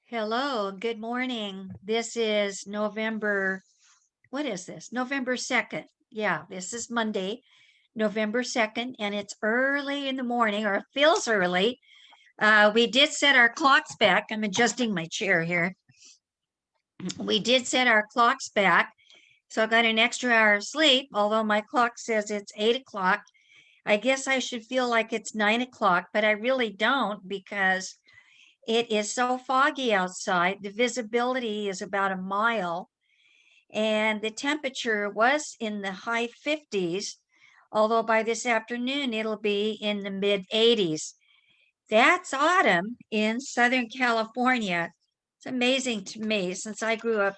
Hello, good morning. This is November, what is this? November 2nd. Yeah, this is Monday, November 2nd, and it's early in the morning, or it feels early. We did set our clocks back. I'm adjusting my chair here. We did set our clocks back, so I got an extra hour of sleep, although my clock says it's 8 o'clock. I guess I should feel like it's 9 o'clock, but I really don't because it is so foggy outside. The visibility is about a mile, and the temperature was in the high 50s, although by this afternoon it'll be in the mid 80s. That's autumn in Southern California. It's amazing to me since I grew up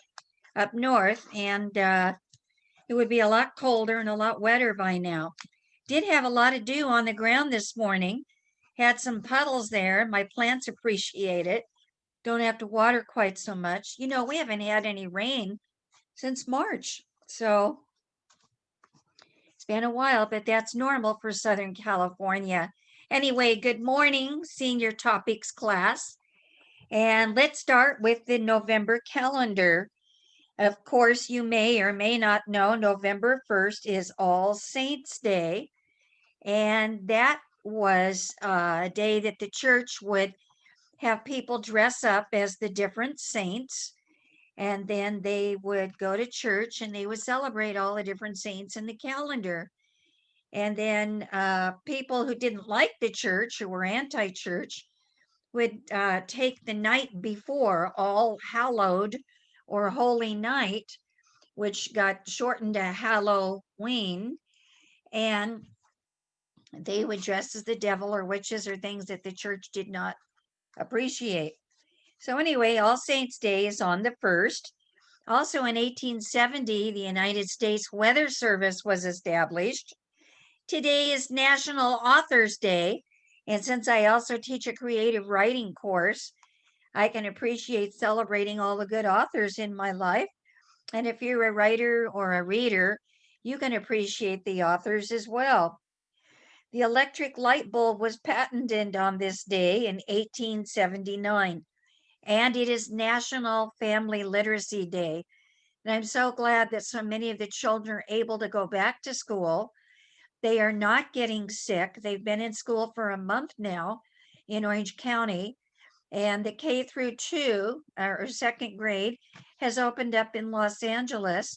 north, and it would be a lot colder and a lot wetter by now. Did have a lot of dew on the ground this morning. Had some puddles there. My plants appreciate it. Don't have to water quite so much. We haven't had any rain since March. So it's been a while, but that's normal for Southern California. Anyway, good morning, senior topics class. And let's start with the November calendar. Of course, you may or may not know November 1st is All Saints Day. And that was a day that the church would have people dress up as the different saints, and then they would go to church and they would celebrate all the different saints in the calendar. And then people who didn't like the church, who were anti-church, would take the night before, All Hallowed or Holy Night, which got shortened to Halloween, and they would dress as the devil or witches or things that the church did not appreciate. So anyway, All Saints Day is on the 1st. Also in 1870, the United States Weather Service was established. Today is National Authors Day. And since I also teach a creative writing course, I can appreciate celebrating all the good authors in my life. And if you're a writer or a reader, you can appreciate the authors as well. The electric light bulb was patented on this day in 1879, and it is National Family Literacy Day. And I'm so glad that so many of the children are able to go back to school. They are not getting sick. They've been in school for a month now in Orange County, and the K through 2 or second grade has opened up in Los Angeles.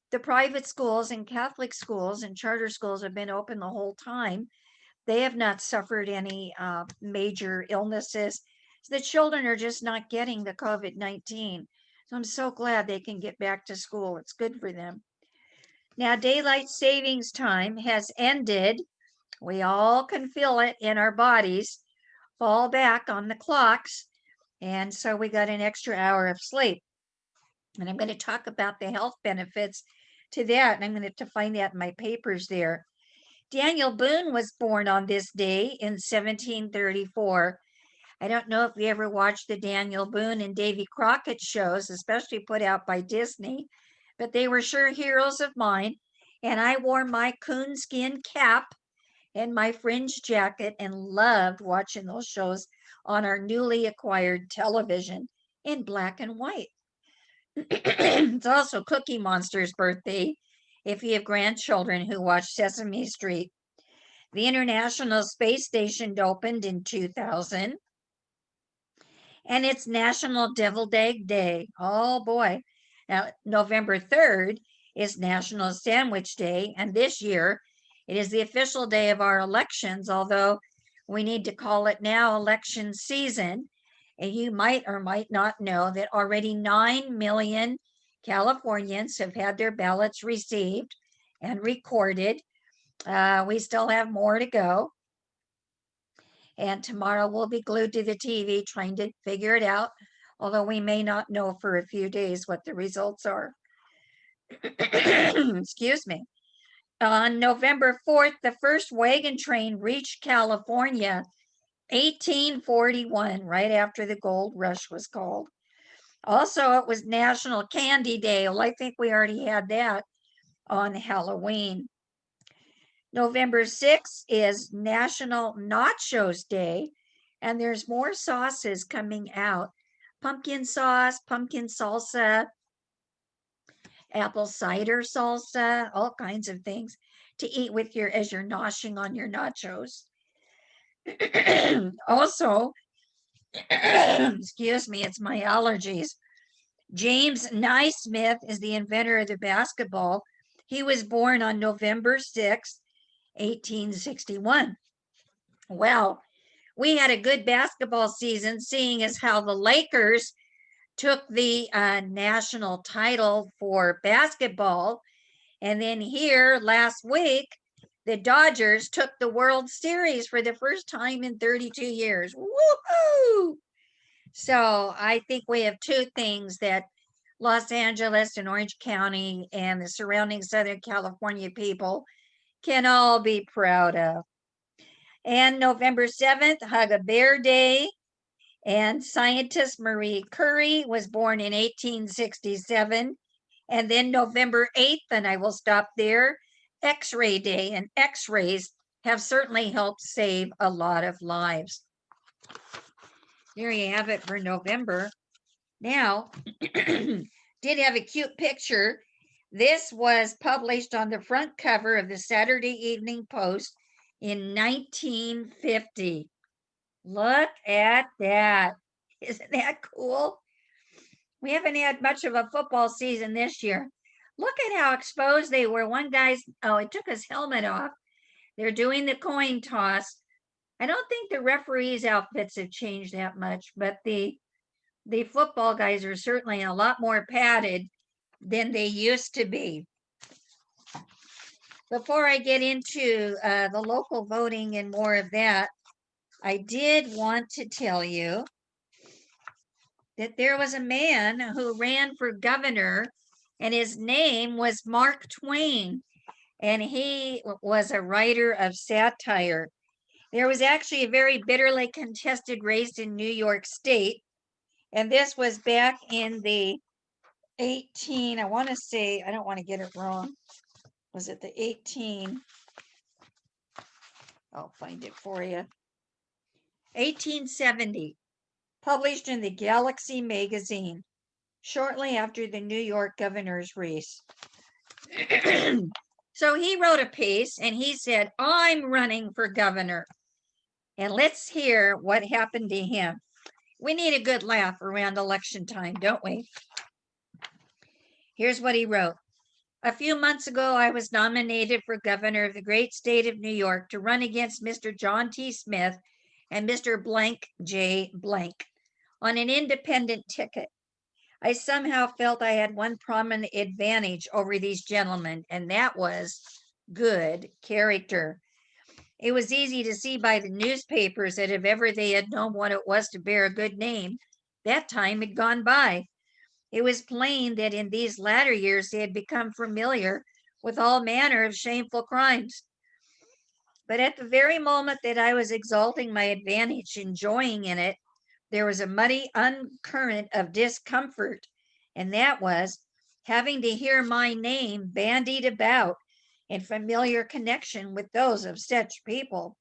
The private schools and Catholic schools and charter schools have been open the whole time. They have not suffered any major illnesses. The children are just not getting the COVID-19. So I'm so glad they can get back to school. It's good for them. Now, daylight savings time has ended. We all can feel it in our bodies, fall back on the clocks. And so we got an extra hour of sleep. And I'm going to talk about the health benefits to that. And I'm going to find that in my papers there. Daniel Boone was born on this day in 1734. I don't know if you ever watched the Daniel Boone and Davy Crockett shows, especially put out by Disney, but they were sure heroes of mine. And I wore my coonskin cap and my fringe jacket and loved watching those shows on our newly acquired television in black and white. It's also Cookie Monster's birthday if you have grandchildren who watch Sesame Street. The International Space Station opened in 2000, and it's National Deviled Egg Day. Oh boy. Now, November 3rd is National Sandwich Day, and this year it is the official day of our elections, although we need to call it now election season. And you might or might not know that already 9 million Californians have had their ballots received and recorded. We still have more to go. And tomorrow we'll be glued to the TV trying to figure it out, although we may not know for a few days what the results are. Excuse me. On November 4th, the first wagon train reached California, 1841, right after the gold rush was called. Also, it was National Candy Day. Well, I think we already had that on Halloween. November 6th is National Nachos Day, and there's more sauces coming out. pumpkin sauce, pumpkin salsa, apple cider salsa, all kinds of things to eat with your as you're noshing on your nachos. Also, excuse me, it's my allergies. James Naismith is the inventor of the basketball. He was born on November 6th, 1861. Well, we had a good basketball season, seeing as how the Lakers took the national title for basketball. And then here last week, the Dodgers took the World Series for the first time in 32 years. Woohoo! So I think we have two things that Los Angeles and Orange County and the surrounding Southern California people can all be proud of. And November 7th, Hug a Bear Day. And scientist Marie Curie was born in 1867. And then November 8th, and I will stop there, X-ray Day. And X-rays have certainly helped save a lot of lives. There you have it for November. Now, did have a cute picture. This was published on the front cover of the Saturday Evening Post in 1950. Look at that. Isn't that cool? We haven't had much of a football season this year. Look at how exposed they were. One guy's, oh, he took his helmet off. They're doing the coin toss. I don't think the referees' outfits have changed that much, but the football guys are certainly a lot more padded than they used to be. Before I get into the local voting and more of that, I did want to tell you that there was a man who ran for governor, and his name was Mark Twain, and he was a writer of satire. There was actually a very bitterly contested race in New York State, and this was back in the I want to say, I don't want to get it wrong. Was it the 18? I'll find it for you. 1870, published in the Galaxy magazine, shortly after the New York governor's race. So he wrote a piece and he said, I'm running for governor. And let's hear what happened to him. We need a good laugh around election time, don't we? Here's what he wrote. A few months ago, I was nominated for governor of the great state of New York to run against Mr. John T. Smith and Mr. Blank J. Blank on an independent ticket. I somehow felt I had one prominent advantage over these gentlemen, and that was good character. It was easy to see by the newspapers that if ever they had known what it was to bear a good name, that time had gone by. It was plain that in these latter years they had become familiar with all manner of shameful crimes. But at the very moment that I was exalting my advantage, enjoying in it, there was a muddy undercurrent of discomfort, and that was having to hear my name bandied about in familiar connection with those of such people.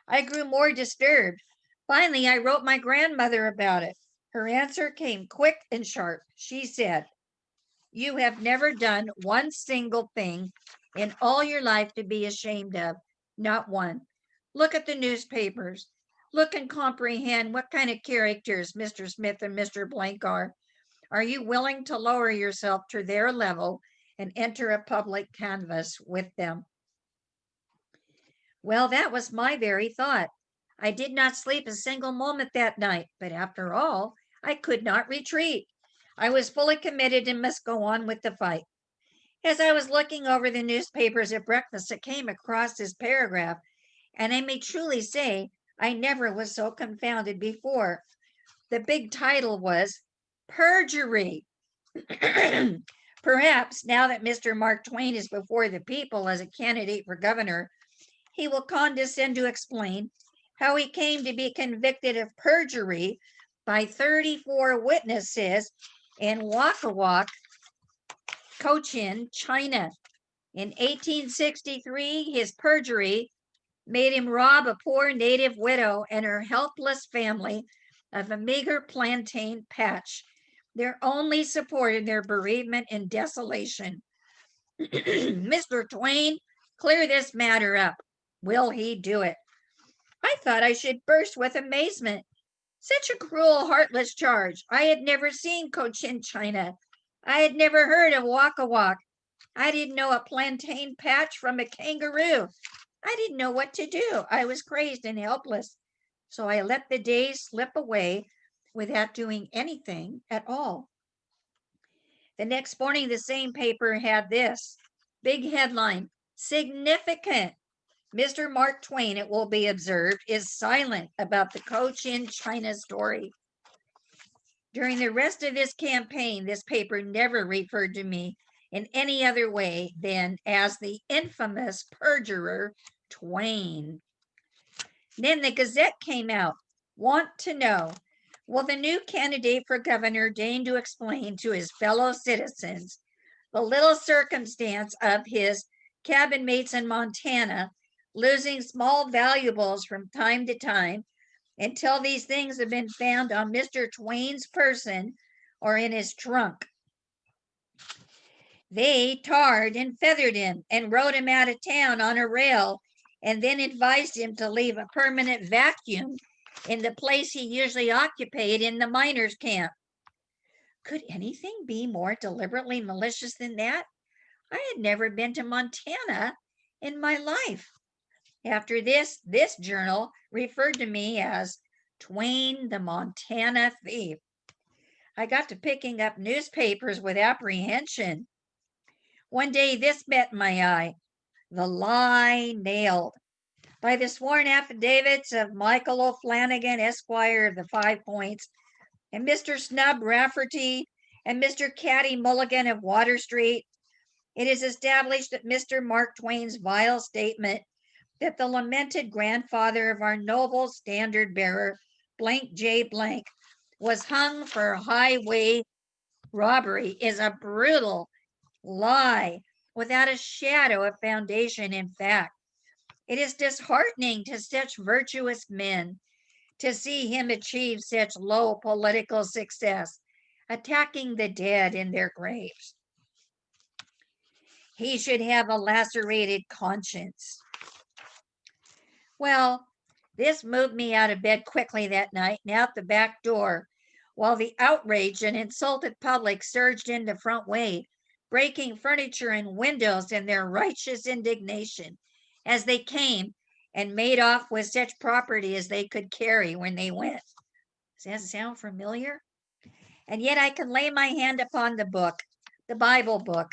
I grew more disturbed. Finally, I wrote my grandmother about it. Her answer came quick and sharp. She said, you have never done one single thing in all your life to be ashamed of, not one. Look at the newspapers. Look and comprehend what kind of characters Mr. Smith and Mr. Blank are. Are you willing to lower yourself to their level and enter a public canvass with them? Well, that was my very thought. I did not sleep a single moment that night, but after all, I could not retreat. I was fully committed and must go on with the fight. As I was looking over the newspapers at breakfast, I came across this paragraph, and I may truly say I never was so confounded before. The big title was Perjury. Perhaps now that Mr. Mark Twain is before the people as a candidate for governor, he will condescend to explain how he came to be convicted of perjury by 34 witnesses in Wakawak, Cochin, China. In 1863, his perjury made him rob a poor native widow and her helpless family of a meager plantain patch, their only support in their bereavement and desolation. Mr. Twain, clear this matter up. Will he do it? I thought I should burst with amazement. Such a cruel, heartless charge. I had never seen Cochin China. I had never heard of Waka Wak. I didn't know a plantain patch from a kangaroo. I didn't know what to do. I was crazed and helpless. So I let the days slip away without doing anything at all. The next morning, the same paper had this big headline: significant. Mr. Mark Twain, it will be observed, is silent about the Cochin China story. During the rest of his campaign, this paper never referred to me in any other way than as the infamous perjurer Twain. Then the Gazette came out. Want to know, will the new candidate for governor deign to explain to his fellow citizens the little circumstance of his cabin mates in Montana losing small valuables from time to time until these things have been found on Mr. Twain's person or in his trunk? They tarred and feathered him and rode him out of town on a rail and then advised him to leave a permanent vacuum in the place he usually occupied in the miners' camp. Could anything be more deliberately malicious than that? I had never been to Montana in my life. After this journal referred to me as Twain the Montana Thief. I got to picking up newspapers with apprehension. One day this met my eye: the lie nailed. By the sworn affidavits of Michael O'Flanagan, Esquire of the Five Points, and Mr. Snub Rafferty, and Mr. Caddy Mulligan of Water Street, it is established that Mr. Mark Twain's vile statement that the lamented grandfather of our noble standard bearer, blank J. blank, was hung for highway robbery is a brutal lie without a shadow of foundation in fact. It is disheartening to such virtuous men to see him achieve such low political success, attacking the dead in their graves. He should have a lacerated conscience. Well, this moved me out of bed quickly that night and out the back door, while the outraged and insulted public surged in the front way, breaking furniture and windows in their righteous indignation as they came, and made off with such property as they could carry when they went. Does that sound familiar? And yet I can lay my hand upon the book, the Bible book,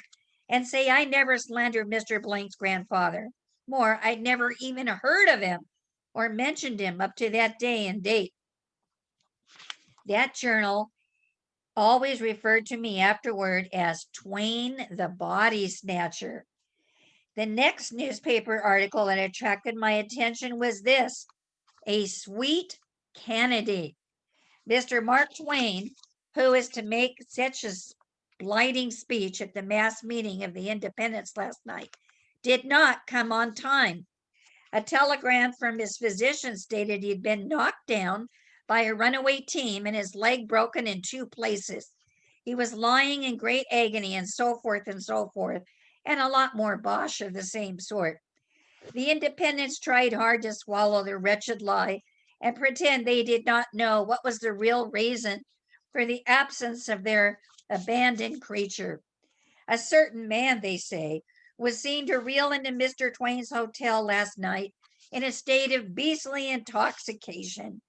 and say I never slandered Mr. Blank's grandfather. More, I'd never even heard of him or mentioned him up to that day and date. That journal always referred to me afterward as Twain the Body Snatcher. The next newspaper article that attracted my attention was this: a sweet candidate. Mr. Mark Twain, who is to make such a blighting speech at the mass meeting of the Independents last night, did not come on time. A telegram from his physician stated he'd been knocked down by a runaway team and his leg broken in two places. He was lying in great agony, and so forth, and a lot more bosh of the same sort. The Independents tried hard to swallow the wretched lie and pretend they did not know what was the real reason for the absence of their abandoned creature. A certain man, they say, was seen to reel into Mr. Twain's hotel last night in a state of beastly intoxication.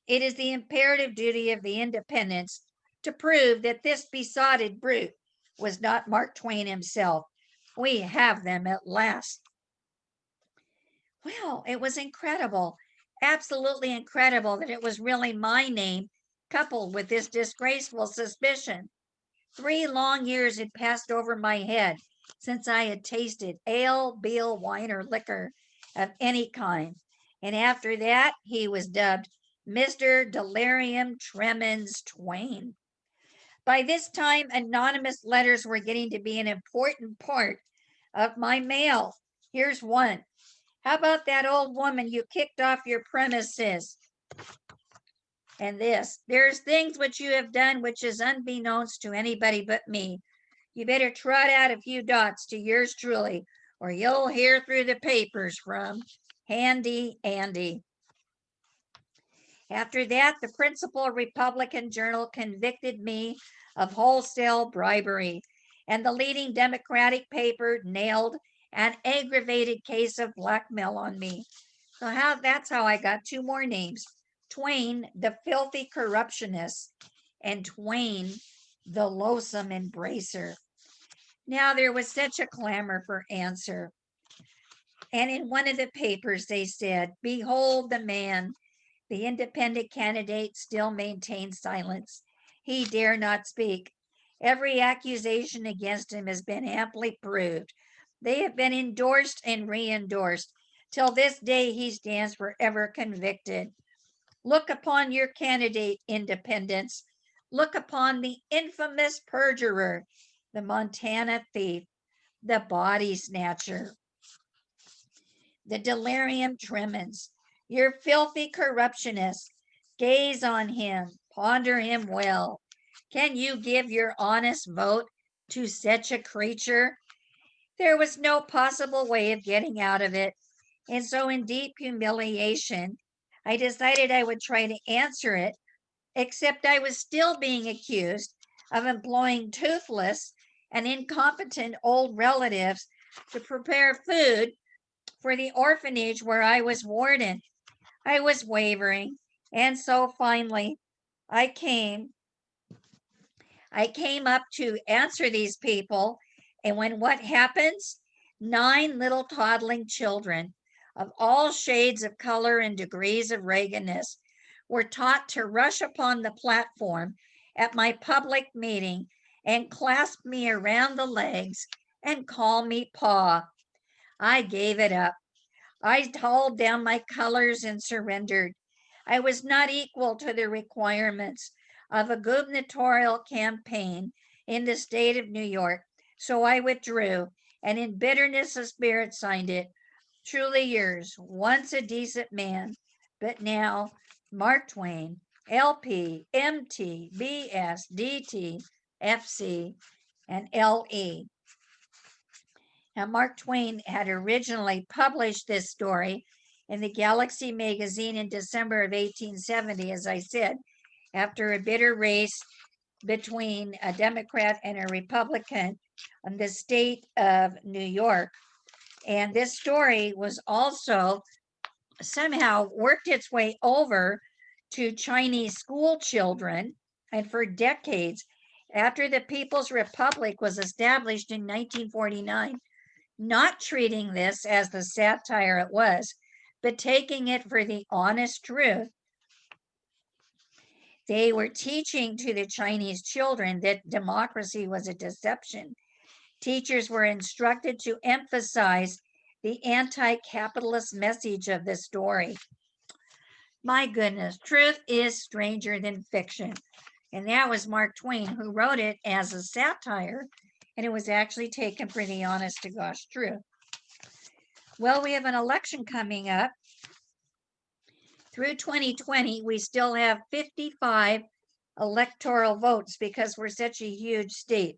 It is the imperative duty of the Independents to prove that this besotted brute was not Mark Twain himself. We have them at last. Well, it was incredible, absolutely incredible that it was really my name coupled with this disgraceful suspicion. 3 long years had passed over my head since I had tasted ale, beer, wine, or liquor of any kind. And after that, he was dubbed Mr. Delirium Tremens Twain. By this time, anonymous letters were getting to be an important part of my mail. Here's one: how about that old woman you kicked off your premises? And this, there's things which you have done which is unbeknownst to anybody but me. You better trot out a few dots to yours truly, or you'll hear through the papers from Handy Andy. After that, the principal Republican journal convicted me of wholesale bribery, and the leading Democratic paper nailed an aggravated case of blackmail on me. So that's how I got two more names: Twain, the filthy corruptionist, and Twain, the loathsome embracer. Now there was such a clamor for answer. And in one of the papers they said, "Behold the man." The independent candidate still maintained silence. He dare not speak. Every accusation against him has been amply proved. They have been endorsed and re-endorsed. Till this day he stands forever convicted. Look upon your candidate, independents. Look upon the infamous perjurer, the Montana thief, the body snatcher, the delirium tremens, your filthy corruptionist. Gaze on him, ponder him well. Can you give your honest vote to such a creature? There was no possible way of getting out of it, and so in deep humiliation, I decided I would try to answer it, except I was still being accused of employing toothless and incompetent old relatives to prepare food for the orphanage where I was warden. I was wavering, and so finally I came I came up to answer these people, and when what happens? 9 little toddling children of all shades of color and degrees of raggedness were taught to rush upon the platform at my public meeting and clasp me around the legs and call me Pa. I gave it up. I hauled down my colors and surrendered. I was not equal to the requirements of a gubernatorial campaign in the state of New York, so I withdrew and in bitterness of spirit signed it. Truly yours, once a decent man, but now Mark Twain, LP, MT, BS, DT, FC, and LE. Now, Mark Twain had originally published this story in the Galaxy magazine in December of 1870, as I said, after a bitter race between a Democrat and a Republican in the state of New York. And this story was also somehow worked its way over to Chinese school children. And for decades, after the People's Republic was established in 1949, not treating this as the satire it was, but taking it for the honest truth. They were teaching to the Chinese children that democracy was a deception. Teachers were instructed to emphasize the anti-capitalist message of the story. My goodness, truth is stranger than fiction. And that was Mark Twain, who wrote it as a satire, and it was actually taken for the honest to gosh truth. Well, we have an election coming up. Through 2020, we still have 55 electoral votes because we're such a huge state.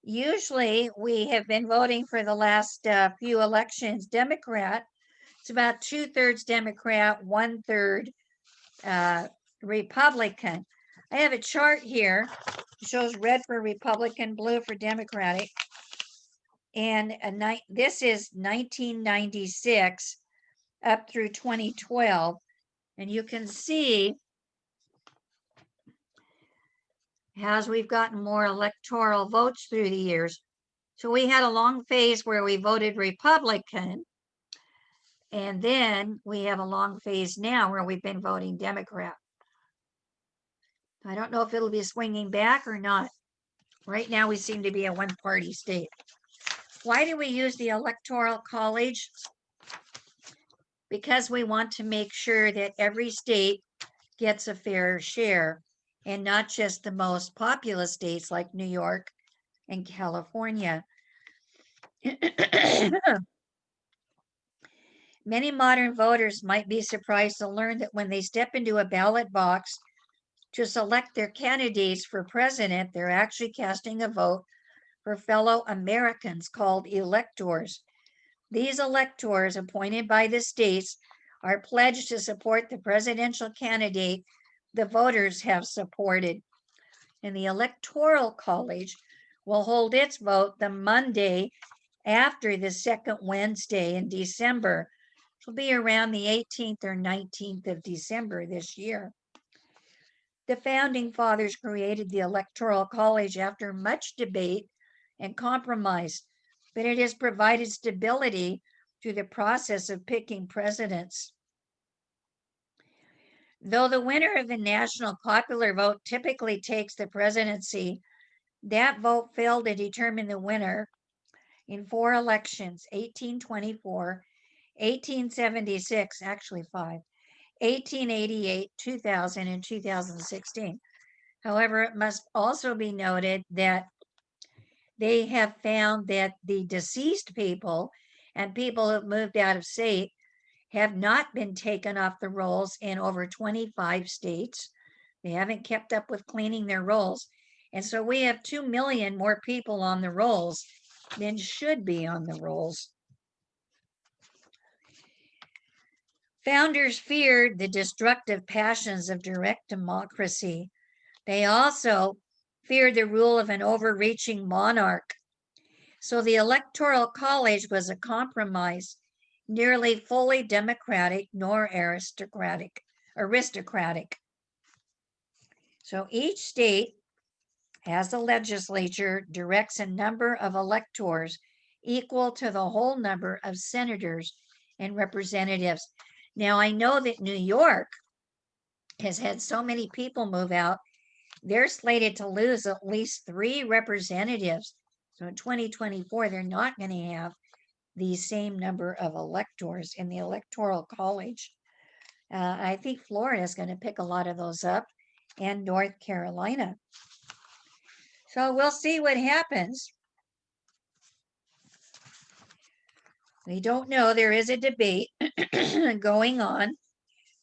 Usually, we have been voting for the last few elections Democrat. It's about 2/3 Democrat, 1/3 Republican. I have a chart here. It shows red for Republican, blue for Democratic. And this is 1996 up through 2012. And you can see as we've gotten more electoral votes through the years. So we had a long phase where we voted Republican. And then we have a long phase now where we've been voting Democrat. I don't know if it'll be swinging back or not. Right now, we seem to be a one-party state. Why do we use the Electoral College? Because we want to make sure that every state gets a fair share and not just the most populous states like New York and California. Many modern voters might be surprised to learn that when they step into a ballot box to select their candidates for president, they're actually casting a vote for fellow Americans called electors. These electors, appointed by the states, are pledged to support the presidential candidate the voters have supported. And the Electoral College will hold its vote the Monday after the second Wednesday in December. It'll be around the 18th or 19th of December this year. The founding fathers created the Electoral College after much debate and compromise, but it has provided stability through the process of picking presidents. Though the winner of the national popular vote typically takes the presidency, that vote failed to determine the winner in 4 elections: 1824, 1876, actually 5, 1888, 2000, and 2016. However, it must also be noted that they have found that the deceased people and people who have moved out of state have not been taken off the rolls in over 25 states. They haven't kept up with cleaning their rolls. And so we have 2 million more people on the rolls than should be on the rolls. Founders feared the destructive passions of direct democracy. They also feared the rule of an overreaching monarch. So the Electoral College was a compromise, nearly fully democratic nor aristocratic. So each state as a legislature directs a number of electors equal to the whole number of senators and representatives. Now, I know that New York has had so many people move out, they're slated to lose at least 3 representatives. So in 2024, they're not going to have the same number of electors in the Electoral College. I think Florida is going to pick a lot of those up, and North Carolina. So we'll see what happens. We don't know. There is a debate going on.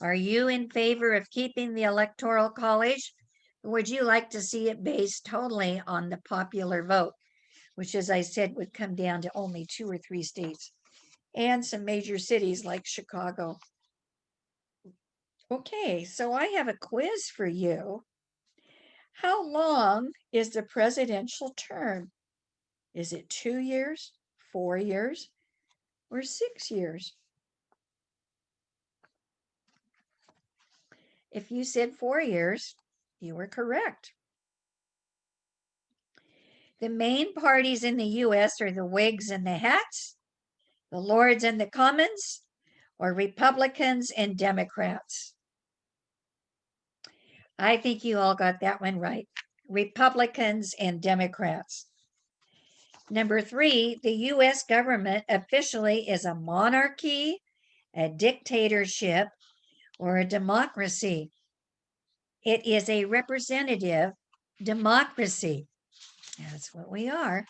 Are you in favor of keeping the Electoral College? Or would you like to see it based totally on the popular vote, which, as I said, would come down to only 2 or 3 states and some major cities like Chicago? Okay, so I have a quiz for you. How long is the presidential term? Is it 2 years, 4 years, or 6 years? If you said 4 years, you were correct. The main parties in the US are the Whigs and the Hats, the Lords and the Commons, or Republicans and Democrats. I think you all got that one right. Republicans and Democrats. Number 3, the US government officially is a monarchy, a dictatorship, or a democracy. It is a representative democracy. That's what we are.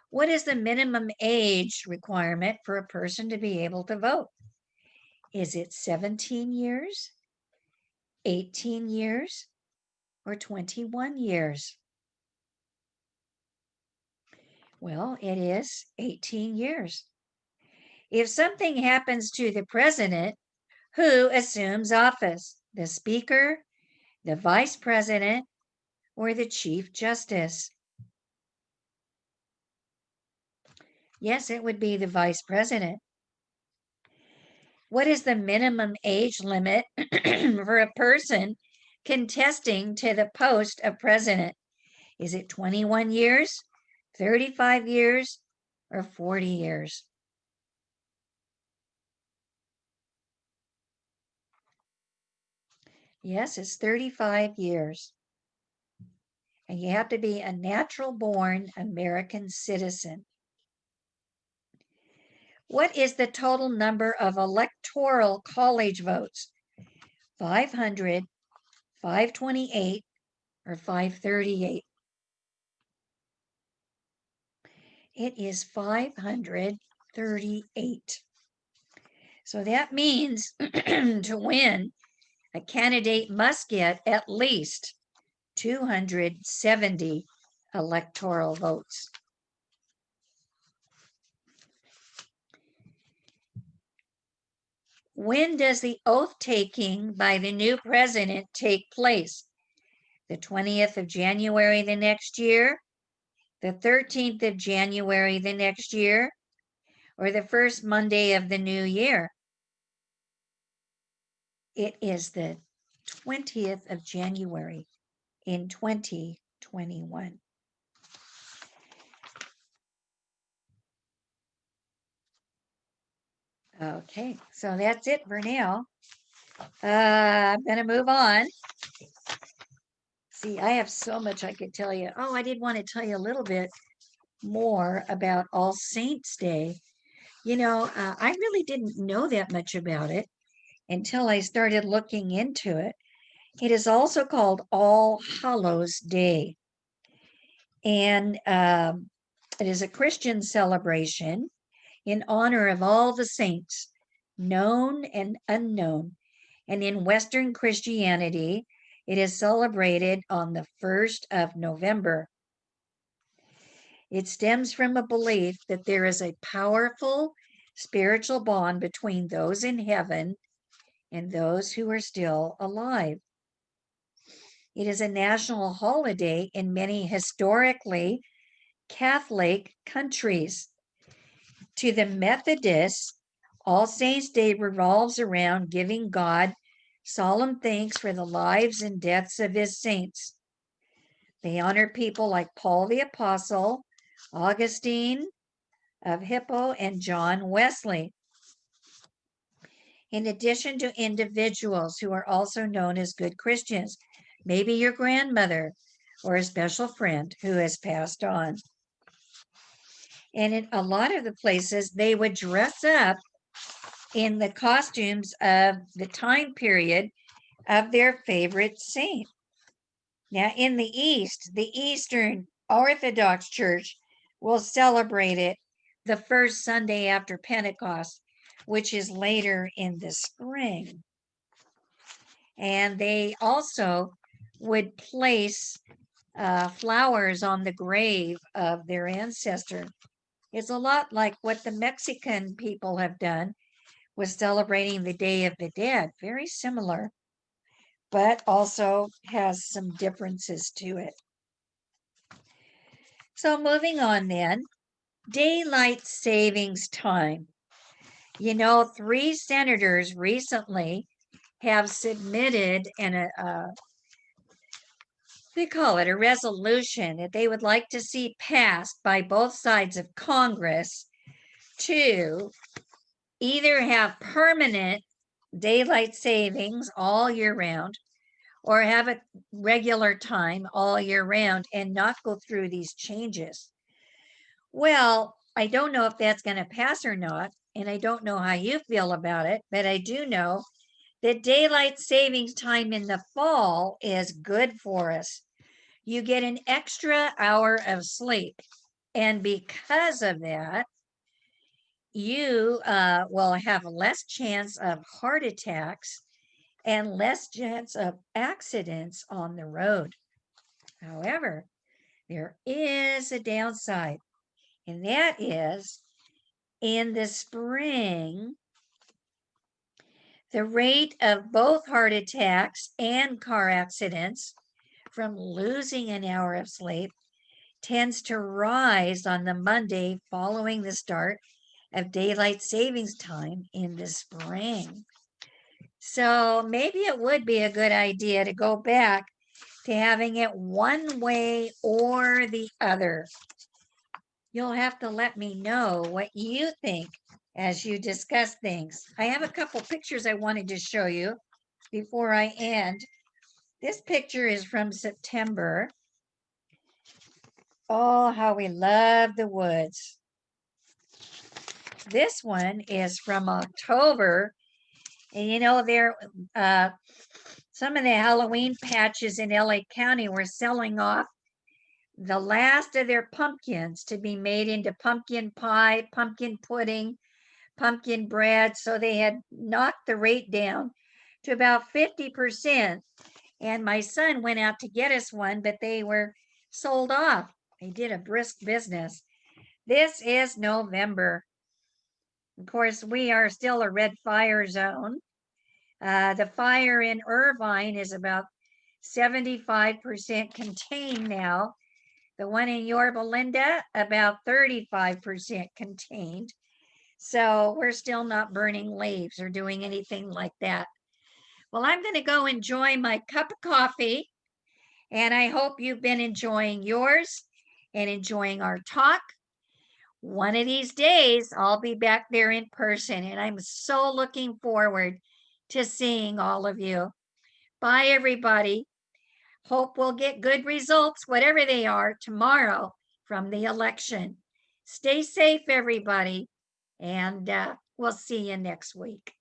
What is the minimum age requirement for a person to be able to vote? Is it 17 years, 18 years, or 21 years? Well, it is 18 years. If something happens to the president, who assumes office? The speaker, the vice president, or the chief justice? Yes, it would be the vice president. What is the minimum age limit for a person contesting to the post of president? Is it 21 years, 35 years, or 40 years? Yes, it's 35 years. And you have to be a natural born American citizen. What is the total number of electoral college votes? 500, 528, or 538? It is 538. So that means to win, a candidate must get at least 270 electoral votes. When does the oath taking by the new president take place? The 20th of January the next year, the 13th of January the next year, or the first Monday of the new year? It is the 20th of January in 2021. Okay, so that's it for now. I'm going to move on. See, I have so much I could tell you. Oh, I did want to tell you a little bit more about All Saints Day. I really didn't know that much about it until I started looking into it. It is also called All Hallows Day. And it is a Christian celebration in honor of all the saints, known and unknown. And in Western Christianity, it is celebrated on the 1st of November. It stems from a belief that there is a powerful spiritual bond between those in heaven and those who are still alive. It is a national holiday in many historically Catholic countries. To the Methodists, All Saints' Day revolves around giving God solemn thanks for the lives and deaths of his saints. They honor people like Paul the Apostle, Augustine of Hippo, and John Wesley. In addition to individuals who are also known as good Christians, maybe your grandmother or a special friend who has passed on. And in a lot of the places, they would dress up in the costumes of the time period of their favorite saint. Now, in the East, the Eastern Orthodox Church will celebrate it the first Sunday after Pentecost, which is later in the spring. And they also would place flowers on the grave of their ancestor. It's a lot like what the Mexican people have done with celebrating the Day of the Dead. Very similar, but also has some differences to it. So moving on then, daylight savings time. 3 senators recently have submitted they call it a resolution that they would like to see passed by both sides of Congress to either have permanent daylight savings all year round or have a regular time all year round and not go through these changes. Well, I don't know if that's going to pass or not, and I don't know how you feel about it, but I do know that daylight savings time in the fall is good for us. You get an extra hour of sleep, and because of that, you will have less chance of heart attacks and less chance of accidents on the road. However, there is a downside, and that is in the spring, the rate of both heart attacks and car accidents from losing an hour of sleep tends to rise on the Monday following the start of daylight savings time in the spring. So maybe it would be a good idea to go back to having it one way or the other. You'll have to let me know what you think as you discuss things. I have a couple pictures I wanted to show you before I end. This picture is from September. Oh, how we love the woods. This one is from October. And there some of the Halloween patches in LA County were selling off the last of their pumpkins to be made into pumpkin pie, pumpkin pudding, pumpkin bread. So they had knocked the rate down to about 50%. And my son went out to get us one, but they were sold off. They did a brisk business. This is November. Of course, we are still a red fire zone. The fire in Irvine is about 75% contained now. The one in Yorba Linda, about 35% contained. So we're still not burning leaves or doing anything like that. Well, I'm going to go enjoy my cup of coffee, and I hope you've been enjoying yours and enjoying our talk. One of these days, I'll be back there in person, and I'm so looking forward to seeing all of you. Bye, everybody. Hope we'll get good results, whatever they are, tomorrow from the election. Stay safe, everybody, and we'll see you next week.